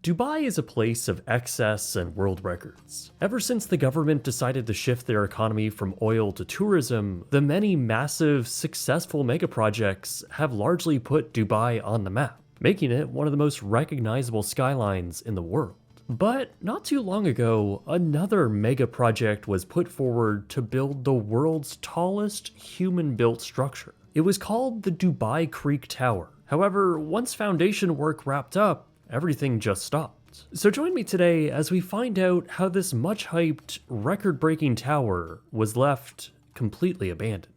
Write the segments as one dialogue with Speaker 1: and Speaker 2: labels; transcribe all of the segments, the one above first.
Speaker 1: Dubai is a place of excess and world records. Ever since the government decided to shift their economy from oil to tourism, the many massive, successful megaprojects have largely put Dubai on the map, making it one of the most recognizable skylines in the world. But not too long ago, another mega project was put forward to build the world's tallest human-built structure. It was called the Dubai Creek Tower. However, once foundation work wrapped up, everything just stopped. So join me today as we find out how this much-hyped, record-breaking tower was left completely abandoned.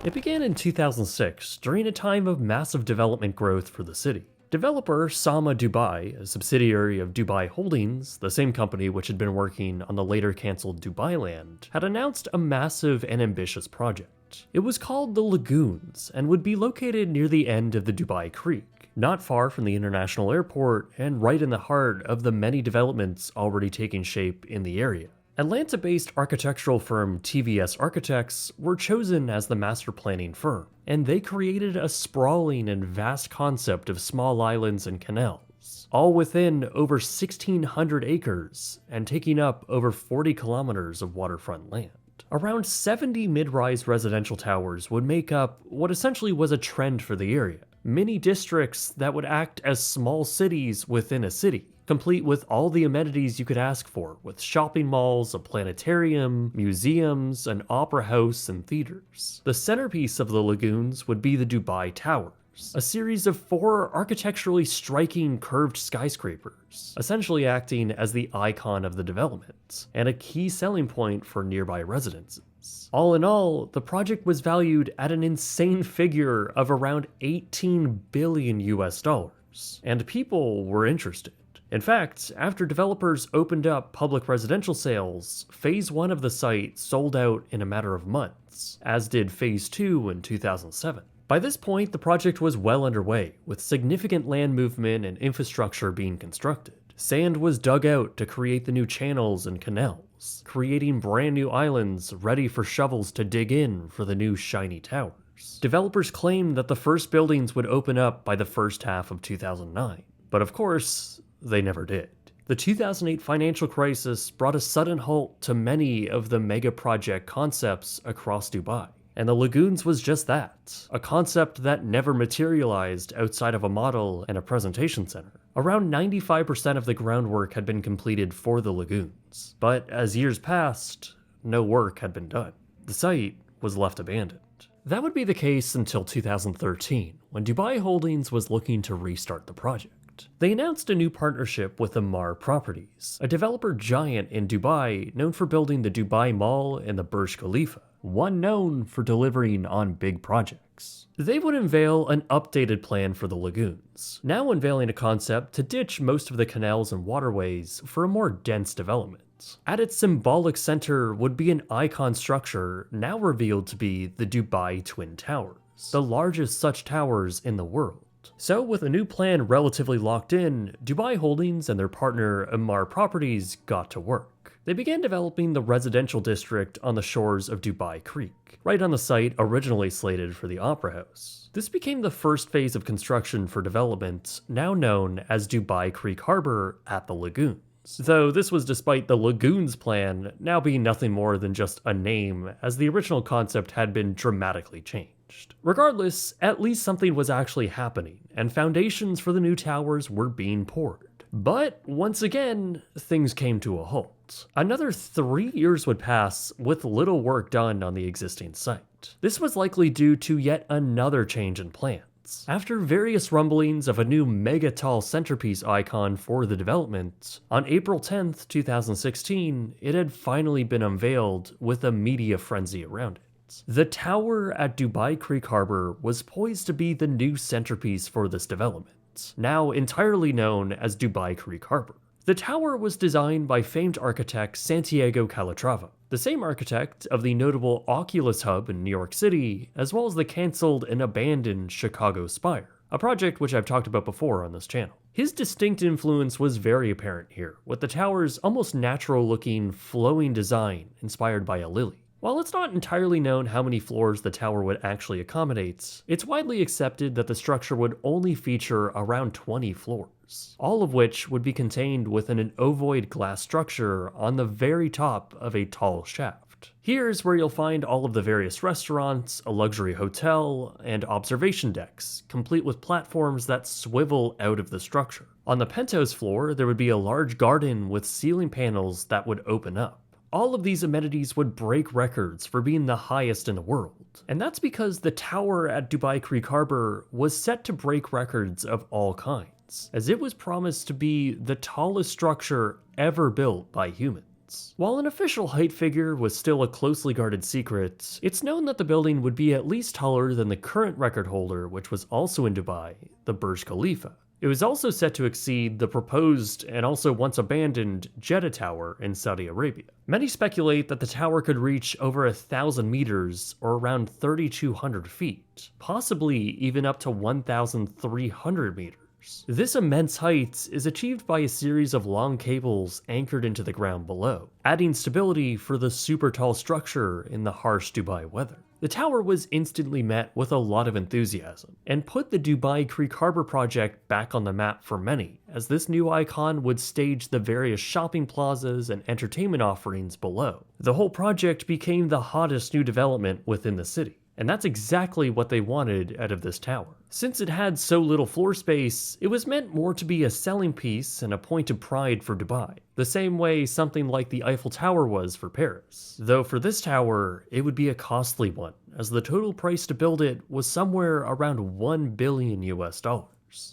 Speaker 1: It began in 2006, during a time of massive development growth for the city. Developer Sama Dubai, a subsidiary of Dubai Holdings, the same company which had been working on the later cancelled Dubai Land, had announced a massive and ambitious project. It was called the Lagoons and would be located near the end of the Dubai Creek, not far from the international airport and right in the heart of the many developments already taking shape in the area. Atlanta-based architectural firm TVS Architects were chosen as the master planning firm, and they created a sprawling and vast concept of small islands and canals, all within over 1,600 acres and taking up over 40 kilometers of waterfront land. Around 70 mid-rise residential towers would make up what essentially was a trend for the area, mini districts that would act as small cities within a city, complete with all the amenities you could ask for, with shopping malls, a planetarium, museums, an opera house, and theaters. The centerpiece of the lagoons would be the Dubai Towers, a series of 4 architecturally striking curved skyscrapers, essentially acting as the icon of the development, and a key selling point for nearby residences. All in all, the project was valued at an insane figure of around 18 billion US dollars, and people were interested. In fact, after developers opened up public residential sales, Phase 1 of the site sold out in a matter of months, as did Phase 2 in 2007. By this point, the project was well underway, with significant land movement and infrastructure being constructed. Sand was dug out to create the new channels and canals, creating brand new islands ready for shovels to dig in for the new shiny towers. Developers claimed that the first buildings would open up by the first half of 2009, but of course, they never did. The 2008 financial crisis brought a sudden halt to many of the mega project concepts across Dubai, and the Lagoons was just that, a concept that never materialized outside of a model and a presentation center. Around 95% of the groundwork had been completed for the Lagoons, but as years passed, no work had been done. The site was left abandoned. That would be the case until 2013, when Dubai Holdings was looking to restart the project. They announced a new partnership with Emaar Properties, a developer giant in Dubai known for building the Dubai Mall and the Burj Khalifa, one known for delivering on big projects. They would unveil an updated plan for the lagoons, now unveiling a concept to ditch most of the canals and waterways for a more dense development. At its symbolic center would be an icon structure now revealed to be the Dubai Twin Towers, the largest such towers in the world. So with a new plan relatively locked in, Dubai Holdings and their partner Emaar Properties got to work. They began developing the residential district on the shores of Dubai Creek, right on the site originally slated for the Opera House. This became the first phase of construction for development, now known as Dubai Creek Harbor at the Lagoons. Though this was despite the Lagoons plan now being nothing more than just a name, as the original concept had been dramatically changed. Regardless, at least something was actually happening, and foundations for the new towers were being poured. But once again, things came to a halt. Another 3 years would pass with little work done on the existing site. This was likely due to yet another change in plans. After various rumblings of a new mega-tall centerpiece icon for the development, on April 10th, 2016, it had finally been unveiled with a media frenzy around it. The tower at Dubai Creek Harbor was poised to be the new centerpiece for this development, now entirely known as Dubai Creek Harbor. The tower was designed by famed architect Santiago Calatrava, the same architect of the notable Oculus Hub in New York City, as well as the cancelled and abandoned Chicago Spire, a project which I've talked about before on this channel. His distinct influence was very apparent here, with the tower's almost natural-looking, flowing design inspired by a lily. While it's not entirely known how many floors the tower would actually accommodate, it's widely accepted that the structure would only feature around 20 floors, all of which would be contained within an ovoid glass structure on the very top of a tall shaft. Here's where you'll find all of the various restaurants, a luxury hotel, and observation decks, complete with platforms that swivel out of the structure. On the penthouse floor, there would be a large garden with ceiling panels that would open up. All of these amenities would break records for being the highest in the world, and that's because the tower at Dubai Creek Harbor was set to break records of all kinds, as it was promised to be the tallest structure ever built by humans. While an official height figure was still a closely guarded secret, it's known that the building would be at least taller than the current record holder, which was also in Dubai, the Burj Khalifa. It was also set to exceed the proposed and also once abandoned Jeddah Tower in Saudi Arabia. Many speculate that the tower could reach over 1,000 meters or around 3,200 feet, possibly even up to 1,300 meters. This immense height is achieved by a series of long cables anchored into the ground below, adding stability for the super tall structure in the harsh Dubai weather. The tower was instantly met with a lot of enthusiasm, and put the Dubai Creek Harbor project back on the map for many, as this new icon would stage the various shopping plazas and entertainment offerings below. The whole project became the hottest new development within the city, and that's exactly what they wanted out of this tower. Since it had so little floor space, it was meant more to be a selling piece and a point of pride for Dubai, the same way something like the Eiffel Tower was for Paris. Though for this tower, it would be a costly one, as the total price to build it was somewhere around $1 billion US.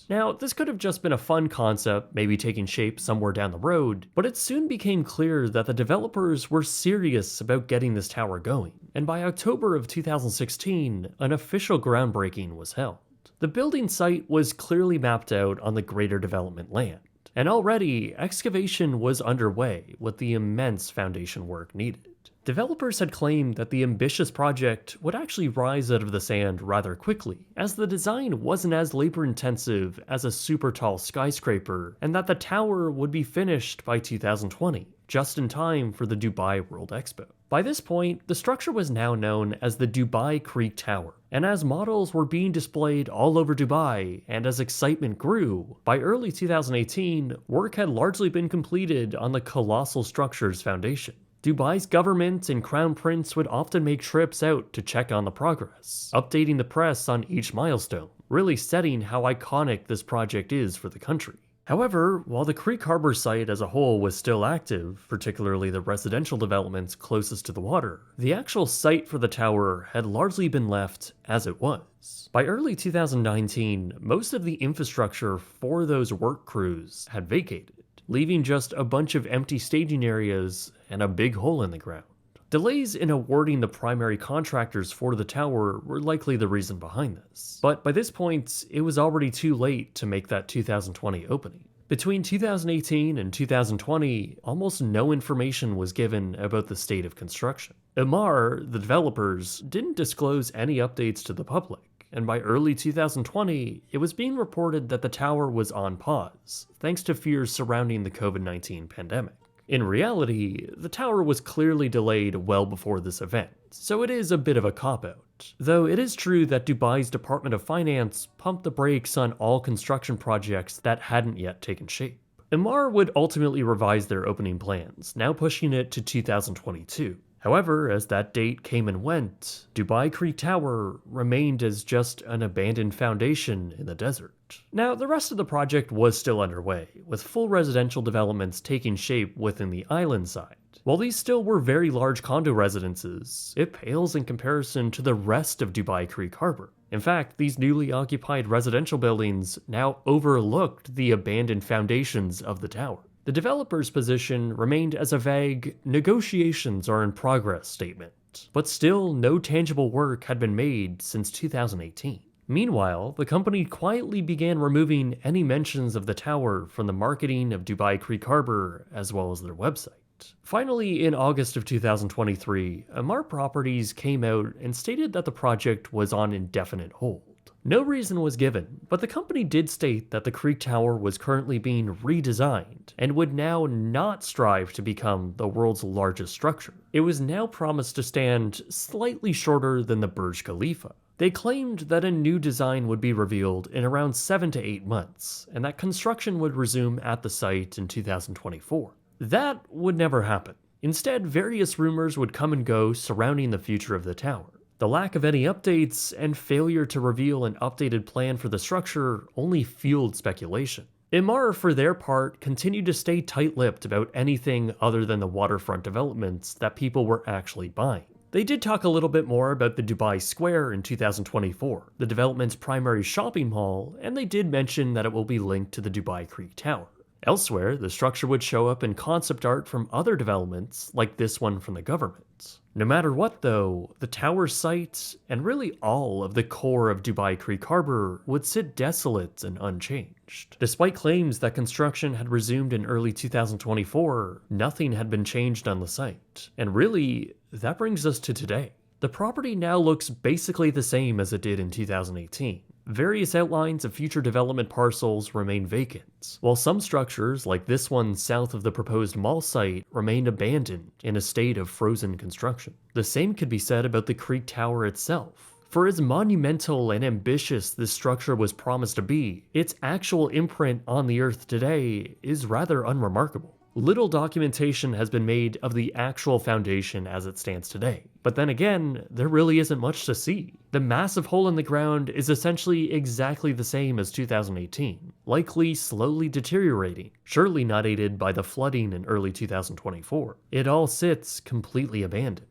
Speaker 1: Now, this could have just been a fun concept, maybe taking shape somewhere down the road, but it soon became clear that the developers were serious about getting this tower going, and by October of 2016, an official groundbreaking was held. The building site was clearly mapped out on the greater development land, and already excavation was underway with the immense foundation work needed. Developers had claimed that the ambitious project would actually rise out of the sand rather quickly, as the design wasn't as labor-intensive as a super tall skyscraper, and that the tower would be finished by 2020, just in time for the Dubai World Expo. By this point, the structure was now known as the Dubai Creek Tower, and as models were being displayed all over Dubai, and as excitement grew, by early 2018, work had largely been completed on the colossal structure's foundation. Dubai's government and crown prince would often make trips out to check on the progress, updating the press on each milestone, really setting how iconic this project is for the country. However, while the Creek Harbor site as a whole was still active, particularly the residential developments closest to the water, the actual site for the tower had largely been left as it was. By early 2019, most of the infrastructure for those work crews had vacated, leaving just a bunch of empty staging areas and a big hole in the ground. Delays in awarding the primary contractors for the tower were likely the reason behind this, but by this point, it was already too late to make that 2020 opening. Between 2018 and 2020, almost no information was given about the state of construction. Emaar, the developers, didn't disclose any updates to the public, and by early 2020, it was being reported that the tower was on pause, thanks to fears surrounding the COVID-19 pandemic. In reality, the tower was clearly delayed well before this event, so it is a bit of a cop-out. Though it is true that Dubai's Department of Finance pumped the brakes on all construction projects that hadn't yet taken shape. Emaar would ultimately revise their opening plans, now pushing it to 2022. However, as that date came and went, Dubai Creek Tower remained as just an abandoned foundation in the desert. Now, the rest of the project was still underway, with full residential developments taking shape within the island side. While these still were very large condo residences, it pales in comparison to the rest of Dubai Creek Harbor. In fact, these newly occupied residential buildings now overlooked the abandoned foundations of the tower. The developer's position remained as a vague "negotiations are in progress" statement, but still no tangible work had been made since 2018. Meanwhile, the company quietly began removing any mentions of the tower from the marketing of Dubai Creek Harbor as well as their website. Finally, in August of 2023, Emaar Properties came out and stated that the project was on indefinite hold. No reason was given, but the company did state that the Creek Tower was currently being redesigned and would now not strive to become the world's largest structure. It was now promised to stand slightly shorter than the Burj Khalifa. They claimed that a new design would be revealed in around 7 to 8 months, and that construction would resume at the site in 2024. That would never happen. Instead, various rumors would come and go surrounding the future of the tower. The lack of any updates and failure to reveal an updated plan for the structure only fueled speculation. Emaar, for their part, continued to stay tight-lipped about anything other than the waterfront developments that people were actually buying. They did talk a little bit more about the Dubai Square in 2024, the development's primary shopping mall, and they did mention that it will be linked to the Dubai Creek Tower. Elsewhere, the structure would show up in concept art from other developments, like this one from the government. No matter what though, the tower site, and really all of the core of Dubai Creek Harbor, would sit desolate and unchanged. Despite claims that construction had resumed in early 2024, nothing had been changed on the site. And really, that brings us to today. The property now looks basically the same as it did in 2018. Various outlines of future development parcels remain vacant, while some structures, like this one south of the proposed mall site, remain abandoned in a state of frozen construction. The same could be said about the Creek Tower itself. For as monumental and ambitious this structure was promised to be, its actual imprint on the Earth today is rather unremarkable. Little documentation has been made of the actual foundation as it stands today. But then again, there really isn't much to see. The massive hole in the ground is essentially exactly the same as 2018, likely slowly deteriorating, surely not aided by the flooding in early 2024. It all sits completely abandoned.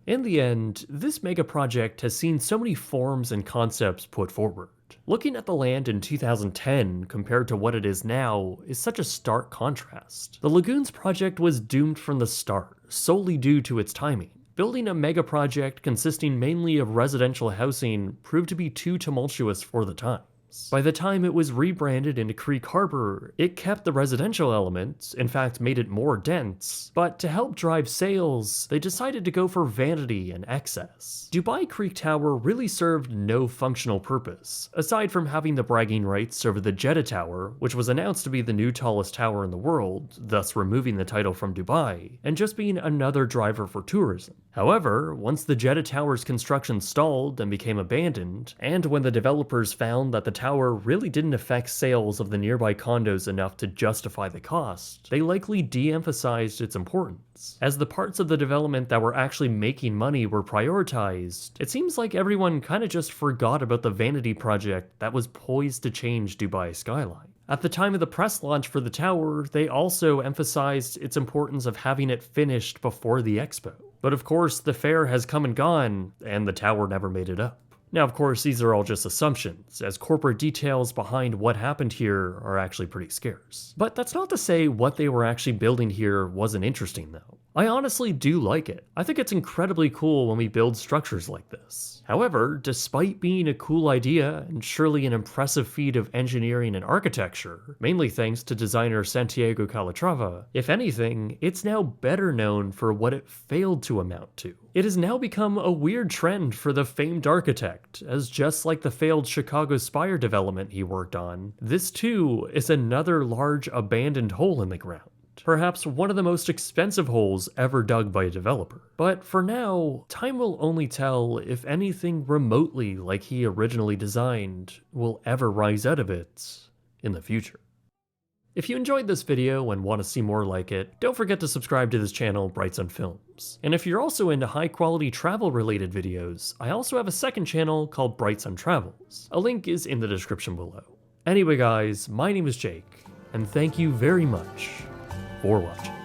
Speaker 1: In the end, this mega project has seen so many forms and concepts put forward. Looking at the land in 2010 compared to what it is now is such a stark contrast. The Lagoons project was doomed from the start, solely due to its timing. Building a mega project consisting mainly of residential housing proved to be too tumultuous for the time. By the time it was rebranded into Creek Harbor, it kept the residential elements, in fact made it more dense, but to help drive sales, they decided to go for vanity and excess. Dubai Creek Tower really served no functional purpose, aside from having the bragging rights over the Jeddah Tower, which was announced to be the new tallest tower in the world, thus removing the title from Dubai, and just being another driver for tourism. However, once the Jeddah Tower's construction stalled and became abandoned, and when the developers found that the tower really didn't affect sales of the nearby condos enough to justify the cost, they likely de-emphasized its importance. As the parts of the development that were actually making money were prioritized, it seems like everyone kinda just forgot about the vanity project that was poised to change Dubai's skyline. At the time of the press launch for the tower, they also emphasized its importance of having it finished before the expo. But of course, the fair has come and gone, and the tower never made it up. Now, of course, these are all just assumptions, as corporate details behind what happened here are actually pretty scarce. But that's not to say what they were actually building here wasn't interesting, though. I honestly do like it. I think it's incredibly cool when we build structures like this. However, despite being a cool idea and surely an impressive feat of engineering and architecture, mainly thanks to designer Santiago Calatrava, if anything, it's now better known for what it failed to amount to. It has now become a weird trend for the famed architect, as just like the failed Chicago Spire development he worked on, this too is another large abandoned hole in the ground. Perhaps one of the most expensive holes ever dug by a developer. But for now, time will only tell if anything remotely like he originally designed will ever rise out of it in the future. If you enjoyed this video and want to see more like it, don't forget to subscribe to this channel, Bright Sun Films. And if you're also into high quality travel related videos, I also have a second channel called Bright Sun Travels. A link is in the description below. Anyway guys, my name is Jake, and thank you very much for watching.